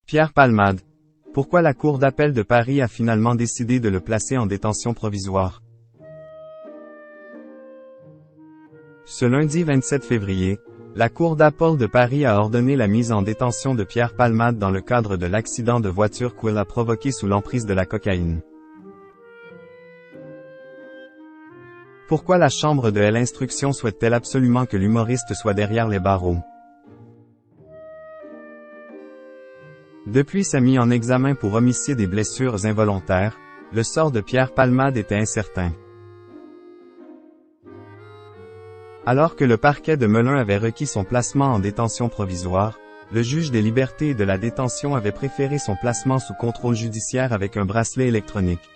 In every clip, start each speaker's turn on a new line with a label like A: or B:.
A: Pierre Palmade. Pourquoi la Cour d'appel de Paris a finalement décidé de le placer en détention provisoire? Ce lundi 27 février, la Cour d'appel de Paris a ordonné la mise en détention de Pierre Palmade dans le cadre de l'accident de voiture qu'il a provoqué sous l'emprise de la cocaïne. Pourquoi la chambre de l'instruction souhaite-t-elle absolument que l'humoriste soit derrière les barreaux? Depuis sa mise en examen pour homicide et blessures involontaires, le sort de Pierre Palmade était incertain. Alors que le parquet de Melun avait requis son placement en détention provisoire, le juge des libertés et de la détention avait préféré son placement sous contrôle judiciaire avec un bracelet électronique.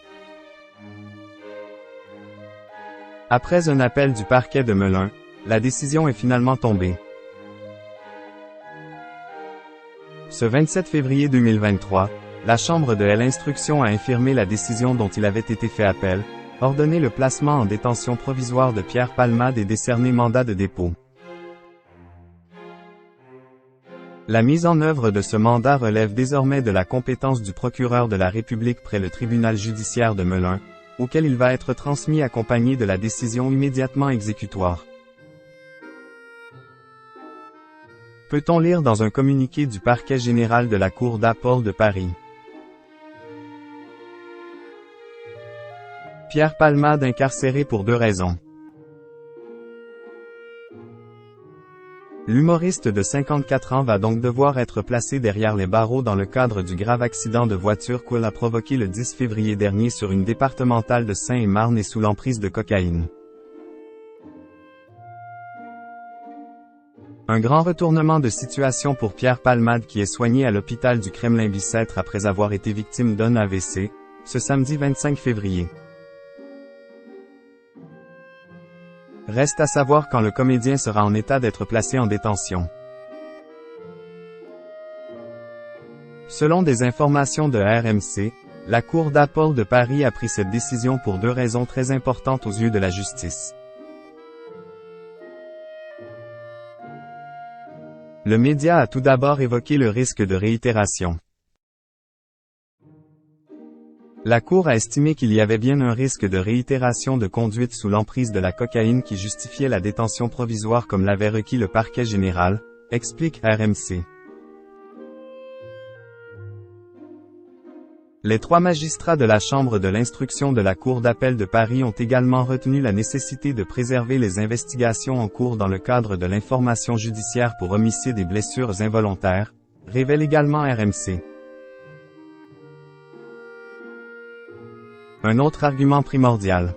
A: Après un appel du parquet de Melun, la décision est finalement tombée. Ce 27 février 2023, la Chambre de l'instruction a infirmé la décision dont il avait été fait appel, ordonné le placement en détention provisoire de Pierre Palmade et décerné mandat de dépôt. La mise en œuvre de ce mandat relève désormais de la compétence du procureur de la République près le tribunal judiciaire de Melun, auquel il va être transmis accompagné de la décision immédiatement exécutoire. Peut-on lire dans un communiqué du parquet général de la Cour d'appel de Paris. Pierre Palmade incarcéré pour 2 raisons. L'humoriste de 54 ans va donc devoir être placé derrière les barreaux dans le cadre du grave accident de voiture qu'il a provoqué le 10 février dernier sur une départementale de Seine-et-Marne et sous l'emprise de cocaïne. Un grand retournement de situation pour Pierre Palmade qui est soigné à l'hôpital du Kremlin-Bicêtre après avoir été victime d'un AVC, ce samedi 25 février. Reste à savoir quand le comédien sera en état d'être placé en détention. Selon des informations de RMC, la Cour d'appel de Paris a pris cette décision pour 2 raisons très importantes aux yeux de la justice. Le média a tout d'abord évoqué le risque de réitération. La Cour a estimé qu'il y avait bien un risque de réitération de conduite sous l'emprise de la cocaïne qui justifiait la détention provisoire comme l'avait requis le parquet général, explique RMC. Les 3 magistrats de la Chambre de l'instruction de la Cour d'appel de Paris ont également retenu la nécessité de préserver les investigations en cours dans le cadre de l'information judiciaire pour homicide et blessures involontaires, révèle également RMC. Un autre argument primordial.